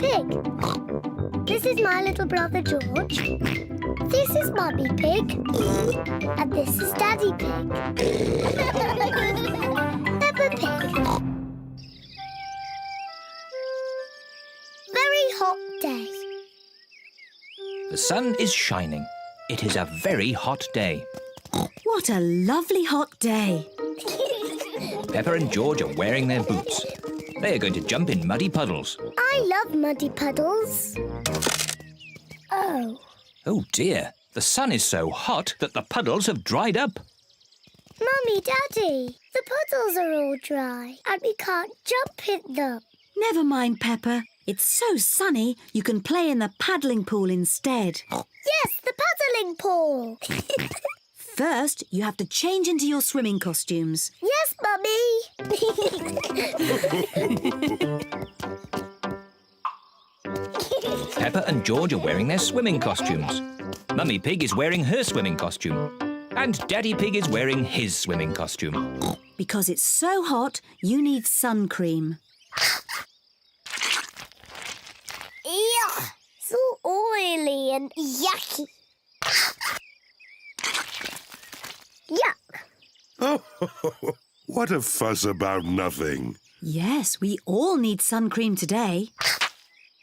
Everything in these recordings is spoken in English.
Pig. This is my little brother George. This is Mummy Pig. And this is Daddy Pig. Peppa Pig. Very hot day. The sun is shining. It is a very hot day. What a lovely hot day. Peppa and George are wearing their boots. They are going to jump in muddy puddles. I love muddy puddles. Oh. Oh dear, the sun is so hot that the puddles have dried up. Mummy, Daddy, the puddles are all dry and we can't jump in them. Never mind, Peppa. It's so sunny you can play in the paddling pool instead. Yes, the paddling pool. First, you have to change into your swimming costumes. Yes, Mummy. Peppa and George are wearing their swimming costumes. Mummy Pig is wearing her swimming costume. And Daddy Pig is wearing his swimming costume. Because it's so hot, you need sun cream. Yuck! So oily and yucky. Yuck! Oh, what a fuss about nothing. Yes, we all need sun cream today.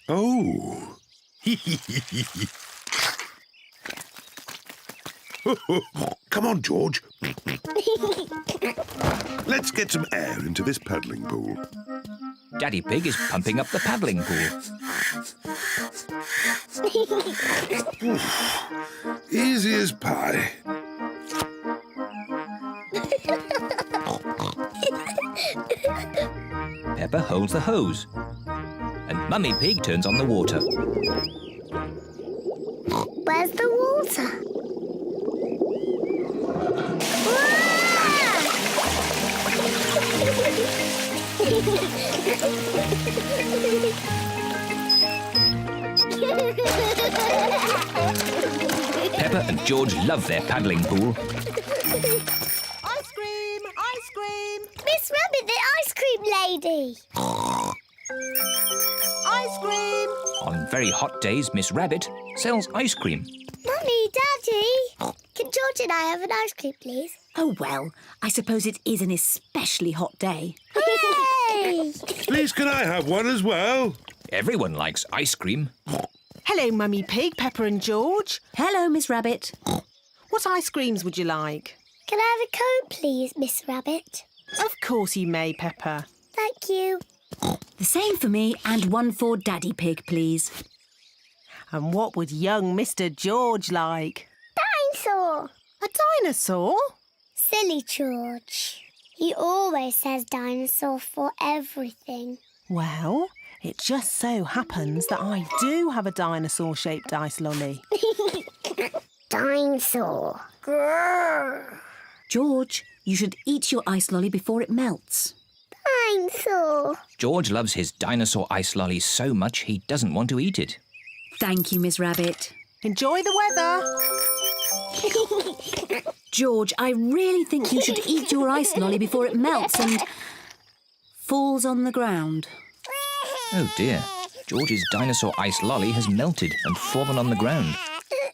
Oh. Come on, George. Let's get some air into this paddling pool. Daddy Pig is pumping up the paddling pool. Easy as pie. Peppa holds the hose. And Mummy Pig turns on the water. Where's the water? Peppa and George love their paddling pool. Ice cream! Ice cream! Miss Rabbit, the ice cream lady. Ice cream! On very hot days, Miss Rabbit sells ice cream. Mummy, Daddy, can George and I have an ice cream, please? Oh, well, I suppose it is an especially hot day. Hooray! Please, can I have one as well? Everyone likes ice cream. Hello, Mummy Pig, Peppa and George. Hello, Miss Rabbit. What ice creams would you like? Can I have a cone, please, Miss Rabbit? Of course you may, Peppa. Thank you. The same for me and one for Daddy Pig, please. And what would young Mr. George like? Dinosaur. A dinosaur? Silly George. He always says dinosaur for everything. Well, it just so happens that I do have a dinosaur-shaped ice lolly. Dinosaur. Grrr. George, you should eat your ice lolly before it melts. Dinosaur. George loves his dinosaur ice lolly so much he doesn't want to eat it. Thank you, Miss Rabbit. Enjoy the weather. George, I really think you should eat your ice lolly before it melts and falls on the ground. Oh dear, George's dinosaur ice lolly has melted and fallen on the ground.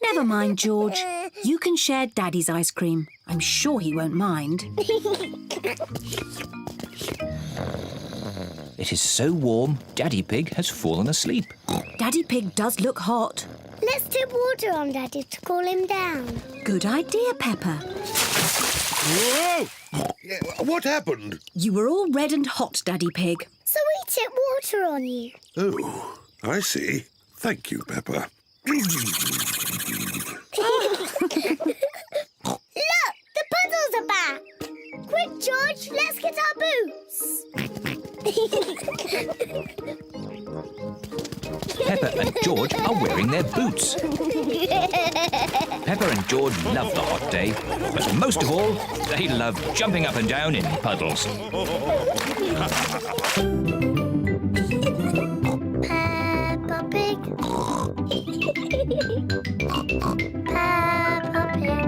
Never mind, George. You can share Daddy's ice cream. I'm sure he won't mind. It is so warm, Daddy Pig has fallen asleep. Daddy Pig does look hot. Let's dip water on Daddy to cool him down. Good idea, Peppa. Whoa! What happened? You were all red and hot, Daddy Pig. So we tip water on you. Oh, I see. Thank you, Peppa. Look, the puddles are back. Quick, George, let's get our boots. Peppa and George are wearing their boots. Peppa and George love the hot day, but most of all, they love jumping up and down in puddles. Peppa Pig. Peppa Pig. Peppa Pig.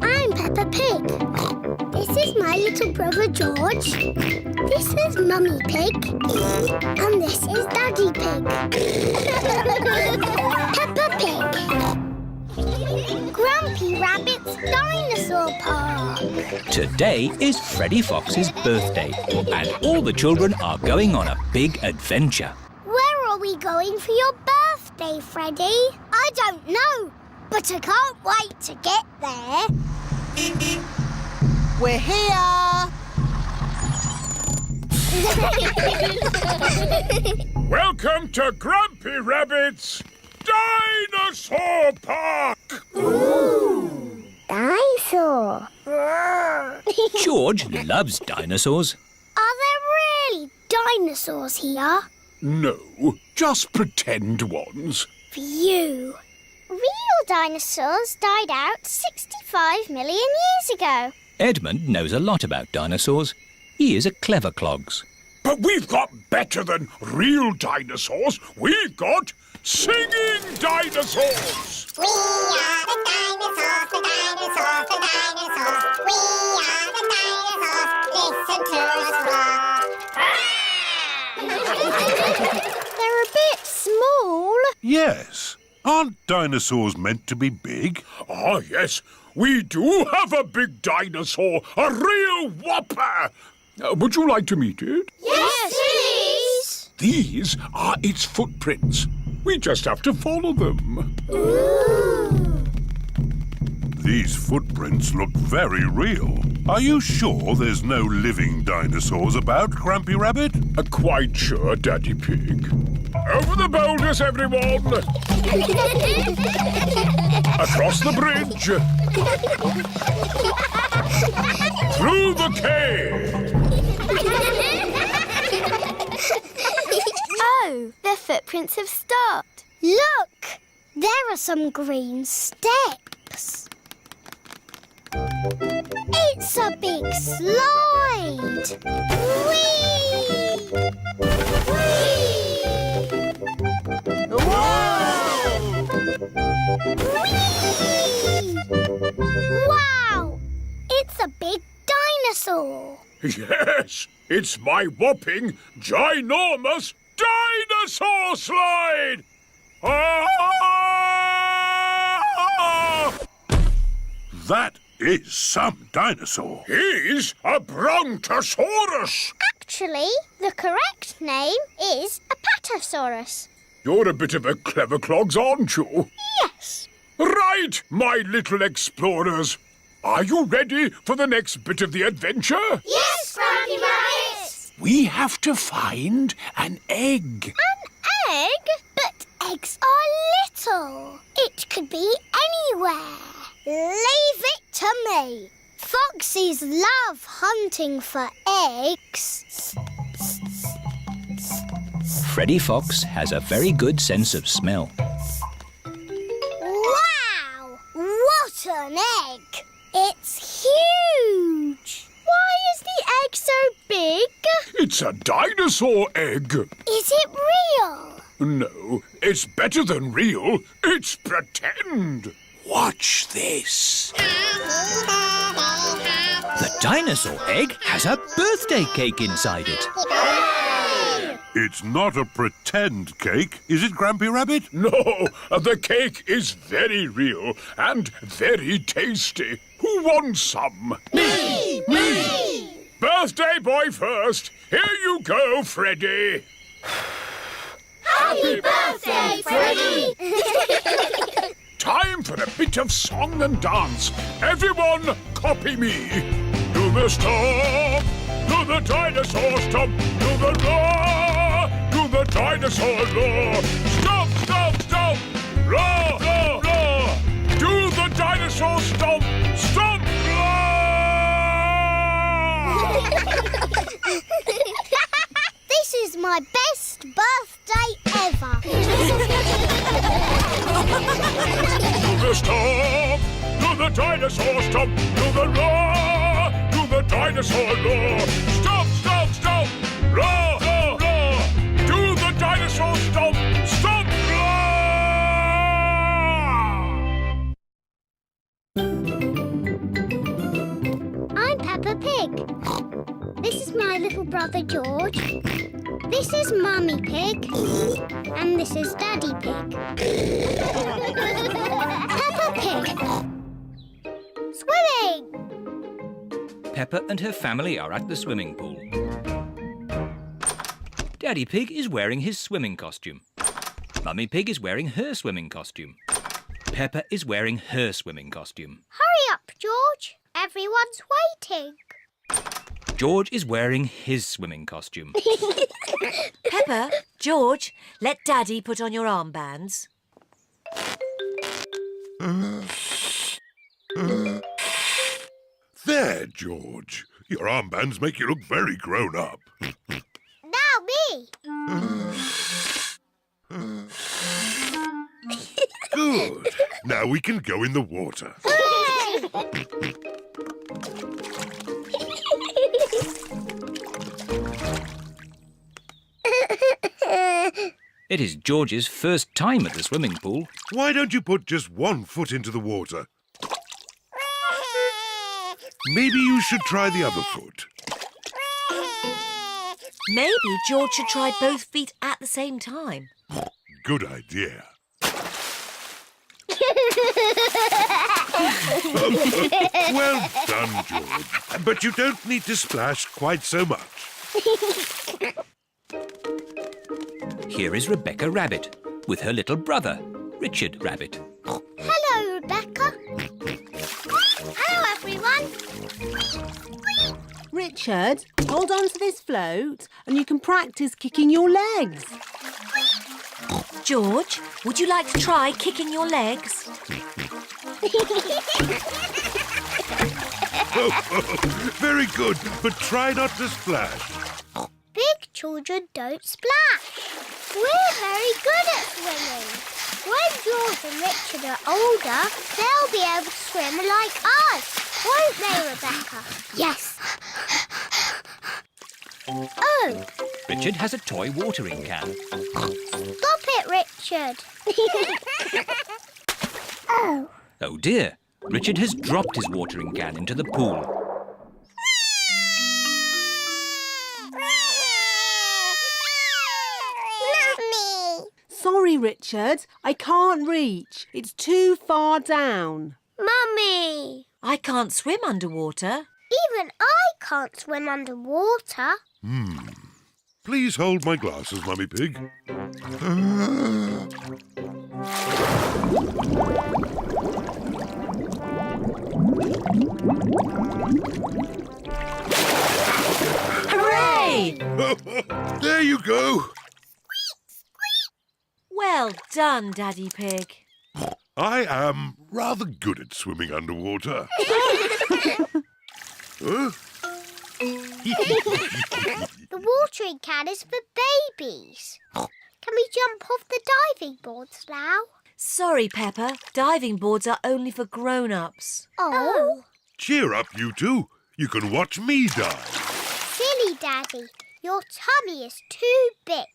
I'm Peppa Pig. George. This is Mummy Pig. And this is Daddy Pig. Peppa Pig. Grumpy Rabbit's Dinosaur Park. Today is Freddy Fox's birthday, and all the children are going on a big adventure. Where are we going for your birthday, Freddy? I don't know, but I can't wait to get there. We're here! Welcome to Grumpy Rabbit's Dinosaur Park! Dinosaur. George loves dinosaurs. Are there really dinosaurs here? No, just pretend ones. Phew. Real dinosaurs died out 65 million years ago. Edmund knows a lot about dinosaurs. He is a clever clogs. But we've got better than real dinosaurs. We've got singing dinosaurs. We are the dinosaurs, the dinosaurs, the dinosaurs. We are the dinosaurs. Listen to us roar. They're a bit small. Yes. Aren't dinosaurs meant to be big? Ah, yes. We do have a big dinosaur, a real whopper. Would you like to meet it? Yes, please. These are its footprints. We just have to follow them. Ooh. These footprints look very real. Are you sure there's no living dinosaurs about, Grumpy Rabbit? Quite sure, Daddy Pig. Over the boulders, everyone! Across the bridge! Through the cave! Oh, their footprints have stopped. Look! There are some green steps. It's a big slide! Whee! Whee! Whee! Wow! It's a big dinosaur! Yes, it's my whopping, ginormous dinosaur slide! Ah! That is some dinosaur. He's a Brontosaurus. Actually, the correct name is Apatosaurus. You're a bit of a clever clogs, aren't you? Yes. Right, my little explorers. Are you ready for the next bit of the adventure? Yes, Grumpy Rabbit! We have to find an egg. An egg? But eggs are little. It could be anywhere. Leave it to me. Foxes love hunting for eggs. Freddy Fox has a very good sense of smell. Wow! What an egg! It's huge! Why is the egg so big? It's a dinosaur egg. Is it real? No, it's better than real. It's pretend. Watch this. The dinosaur egg has a birthday cake inside it. It's not a pretend cake, is it, Grumpy Rabbit? No, the cake is very real and very tasty. Who wants some? Me! Me! Birthday boy first. Here you go, Freddy. Happy birthday, Freddy! Time for a bit of song and dance. Everyone, copy me. Do the stomp, do the dinosaur stomp, do the roar, do the dinosaur roar. Stomp, stomp, stomp, roar, roar, roar. Do the dinosaur stomp, stomp, roar. This is my best birthday ever. Do the stomp, do the dinosaur stomp, do the roar, do the dinosaur roar. Stomp, stomp, stomp, roar, roar, roar. Do the dinosaur stomp, stomp, roar. I'm Peppa Pig. This is is my little brother George. This is Mummy Pig. And this is Daddy Pig. Peppa Pig. Swimming! Peppa and her family are at the swimming pool. Daddy Pig is wearing his swimming costume. Mummy Pig is wearing her swimming costume. Peppa is wearing her swimming costume. Hurry up, George. Everyone's waiting. George is wearing his swimming costume. Peppa, George, let Daddy put on your armbands. There, George. Your armbands make you look very grown up. Now me. Good. Now we can go in the water. It is George's first time at the swimming pool. Why don't you put just one foot into the water? Maybe you should try the other foot. Maybe George should try both feet at the same time. Good idea. Well done, George. But you don't need to splash quite so much. Here is Rebecca Rabbit with her little brother, Richard Rabbit. Hello, Rebecca. Hello, everyone. Richard, hold on to this float and you can practice kicking your legs. George, would you like to try kicking your legs? Very good, but try not to splash. Big children don't splash. We're very good at swimming. When George and Richard are older, they'll be able to swim like us. Won't they, Rebecca? Yes. Oh, Richard has a toy watering can. stop it, Richard. Oh. Oh dear, Richard has dropped his watering can into the pool. Mummy. Sorry, Richard, I can't reach. It's too far down. Mummy. I can't swim underwater. Even I can't swim underwater. Please hold my glasses, Mummy Pig. Hooray! There you go. Well done, Daddy Pig. I am rather good at swimming underwater. Huh? The watering can is for babies. Can we jump off the diving boards now? Sorry, Peppa. Diving boards are only for grown-ups. Oh. Cheer up, you two. You can watch me dive. Silly Daddy, your tummy is too big.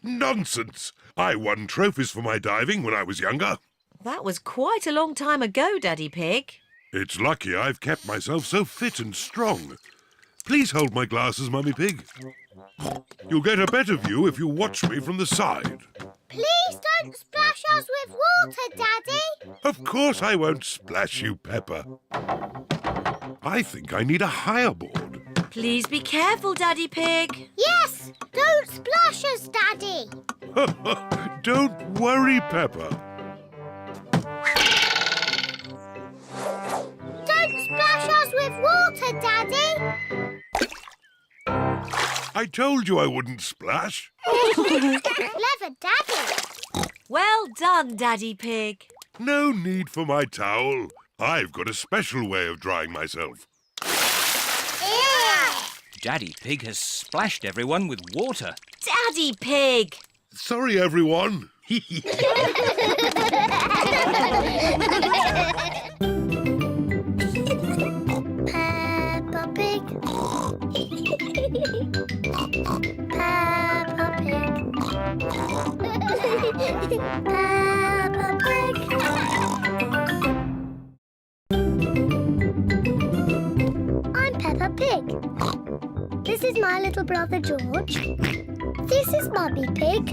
Nonsense. I won trophies for my diving when I was younger. That was quite a long time ago, Daddy Pig. It's lucky I've kept myself so fit and strong. Please hold my glasses, Mummy Pig. You'll get a better view if you watch me from the side. Please don't splash us with water, Daddy. Of course I won't splash you, Peppa. I think I need a higher board. Please be careful, Daddy Pig. Yes, don't splash us, Daddy. Don't worry, Peppa. Don't splash us with water, Daddy. I told you I wouldn't splash. Clever Daddy. Well done, Daddy Pig. No need for my towel. I've got a special way of drying myself. Daddy Pig has splashed everyone with water. Daddy Pig! Sorry, everyone. Peppa Pig. Peppa Pig. Peppa Pig. I'm Peppa Pig. This is my little brother George. This is Mummy Pig.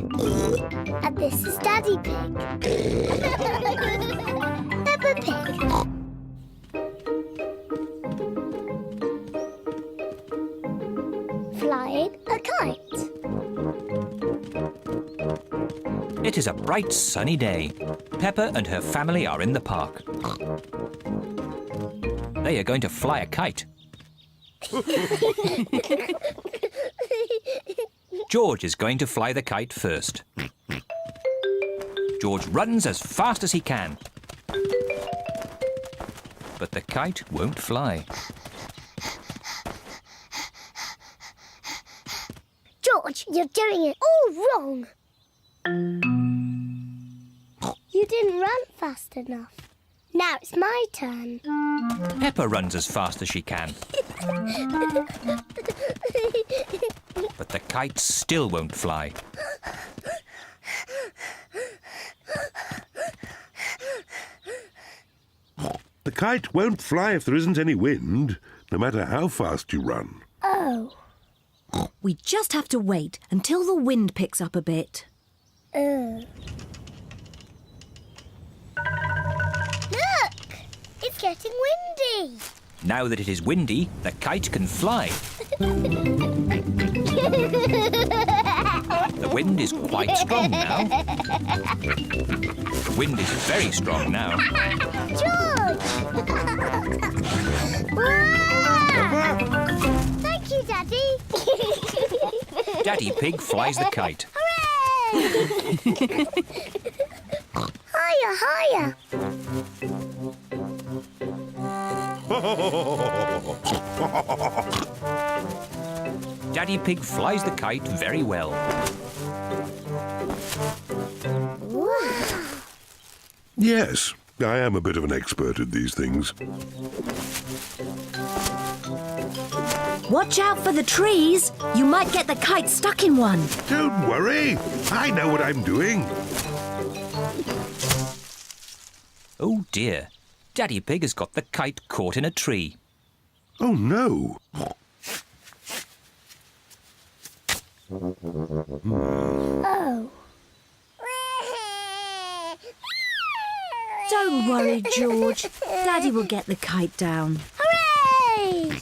And this is Daddy Pig. Peppa Pig. Flying a kite. It is a bright sunny day. Peppa and her family are in the park. They are going to fly a kite. George is going to fly the kite first. George runs as fast as he can. But the kite won't fly. George, you're doing it all wrong. You didn't run fast enough. Now it's my turn. Peppa runs as fast as she can. But the kite still won't fly. The kite won't fly if there isn't any wind, no matter how fast you run. Oh. We just have to wait until the wind picks up a bit. Look! It's getting windy. Now that it is windy, the kite can fly. The wind is quite strong now. The wind is very strong now. George! Wow! Thank you, Daddy. Daddy Pig flies the kite. Hooray! Higher, higher. Daddy Pig flies the kite very well. Wow. Yes, I am a bit of an expert at these things. Watch out for the trees. You might get the kite stuck in one. Don't worry, I know what I'm doing. Oh dear, Daddy Pig has got the kite caught in a tree. Oh no! Oh. Don't worry, George. Daddy will get the kite down. Hooray!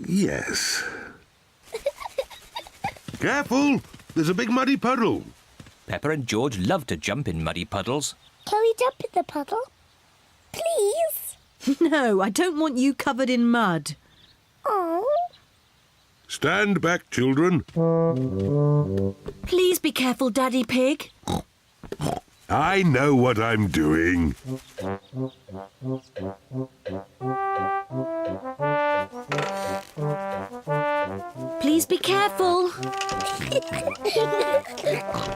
Yes. Careful! There's a big muddy puddle. Peppa and George love to jump in muddy puddles. Can we jump in the puddle? Please? No, I don't want you covered in mud. Oh. Stand back, children. Please be careful, Daddy Pig. I know what I'm doing. Please be careful.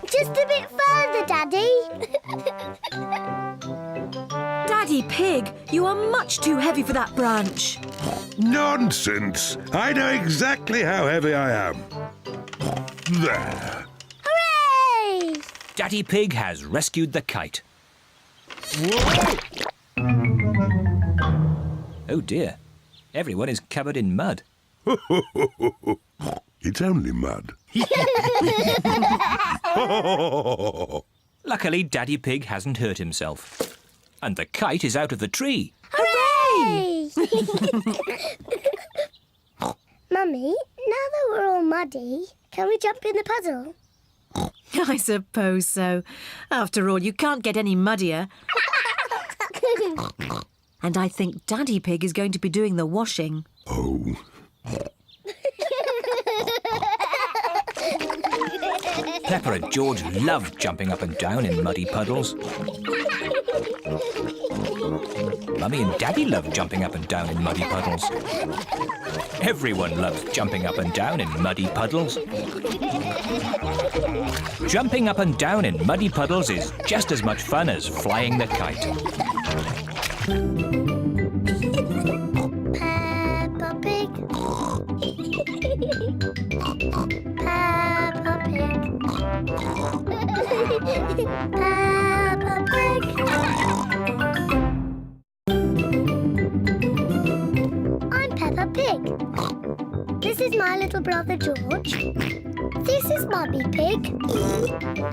Just a bit further, Daddy. Daddy Pig, you are much too heavy for that branch. Nonsense! I know exactly how heavy I am. There. Hooray! Daddy Pig has rescued the kite. Whoa! Oh dear, everyone is covered in mud. It's only mud. Luckily, Daddy Pig hasn't hurt himself. And the kite is out of the tree. Hooray! Mummy, now that we're all muddy, can we jump in the puddle? I suppose so. After all, you can't get any muddier. And I think Daddy Pig is going to be doing the washing. Oh. Peppa and George love jumping up and down in muddy puddles. Mummy and Daddy love jumping up and down in muddy puddles. Everyone loves jumping up and down in muddy puddles. Jumping up and down in muddy puddles is just as much fun as flying the kite. Peppa Pig. Peppa Pig. Peppa Pig. I'm Peppa Pig. for Brother George. This is Mummy Pig.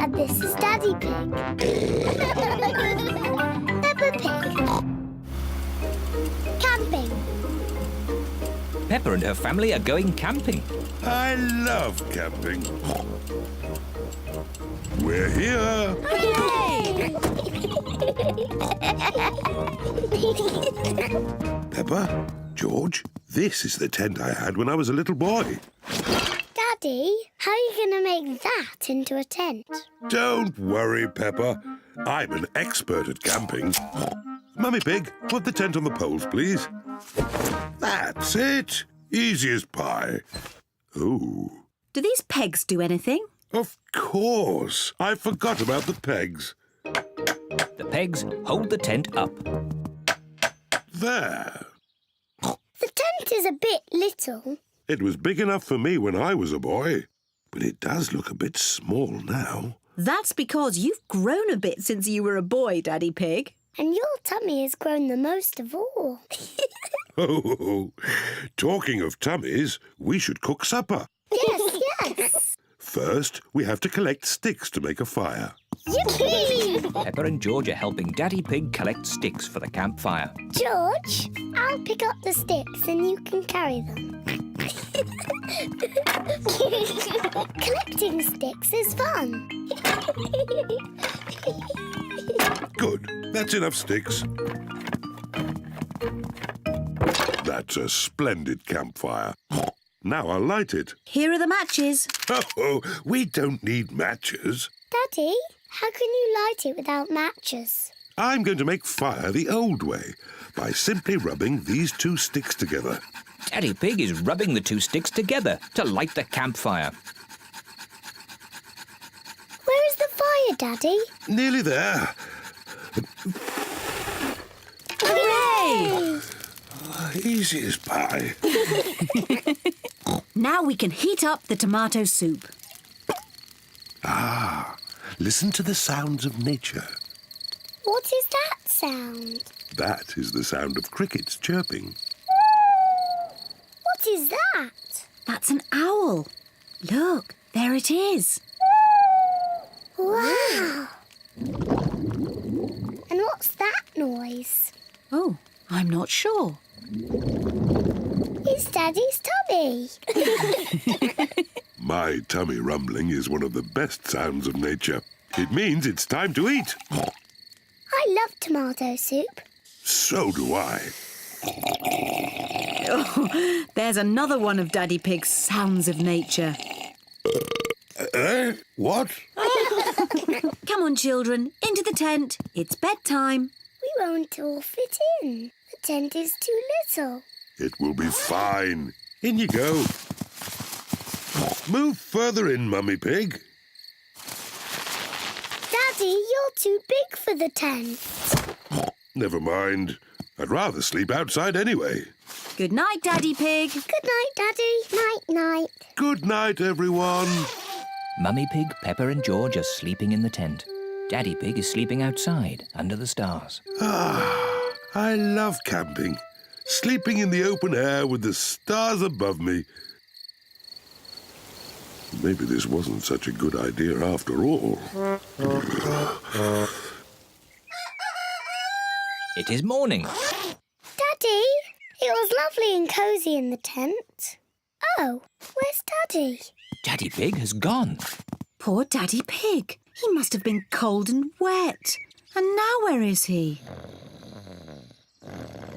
And this is Daddy Pig. Peppa Pig. Camping. Peppa and her family are going camping. I love camping. We're here. Peppa, George, this is the tent I had when I was a little boy. Daddy, how are you going to make that into a tent? Don't worry, Peppa. I'm an expert at camping. Mummy Pig, put the tent on the poles, please. That's it. Easy as pie. Oh, Do these pegs do anything? of course. I forgot about the pegs. The pegs hold the tent up. There. The tent is a bit little. It was big enough for me when I was a boy, but it does look a bit small now. That's because you've grown a bit since you were a boy, Daddy Pig. And your tummy has grown the most of all. Oh, talking of tummies, we should cook supper. Yes. First, we have to collect sticks to make a fire. Yippee! Peppa and George are helping Daddy Pig collect sticks for the campfire. George, I'll pick up the sticks and you can carry them. Collecting sticks is fun. Good. That's enough sticks. That's a splendid campfire. Now I'll light it. Here are the matches. Oh, we don't need matches. Daddy, how can you light it without matches? I'm going to make fire the old way by simply rubbing these two sticks together. Daddy Pig is rubbing the two sticks together to light the campfire. Where is the fire, Daddy? Nearly there. Hooray! Easy as pie. Now we can heat up the tomato soup. Listen to the sounds of nature. What is that sound? That is the sound of crickets chirping. What is that? That's an owl. Look, there it is. Wow! And what's that noise? Oh, I'm not sure. It's Daddy's tummy. My tummy rumbling is one of the best sounds of nature. It means it's time to eat. I love tomato soup. So do I. There's another one of Daddy Pig's sounds of nature. What? Come on, children, into the tent. It's bedtime. We won't all fit in. The tent is too little. It will be fine. In you go. Move further in, Mummy Pig. Daddy, you're too big for the tent. Never mind. I'd rather sleep outside anyway. Good night, Daddy Pig. Good night, Daddy. Night-night. Good night, everyone. Mummy Pig, Peppa and George are sleeping in the tent. Daddy Pig is sleeping outside under the stars. I love camping. Sleeping in the open air with the stars above me. Maybe this wasn't such a good idea after all. It is morning. Daddy, it was lovely and cosy in the tent. Oh, where's Daddy? Daddy Pig has gone. Poor Daddy Pig. He must have been cold and wet. And now where is he?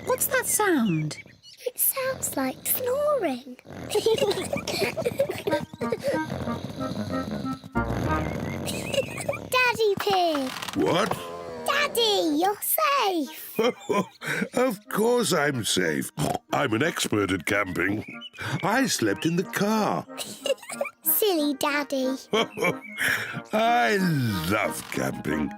What's that sound? It sounds like snoring. Daddy Pig! What? Daddy, you're safe! Of course I'm safe. I'm an expert at camping. I slept in the car. Silly Daddy. I love camping.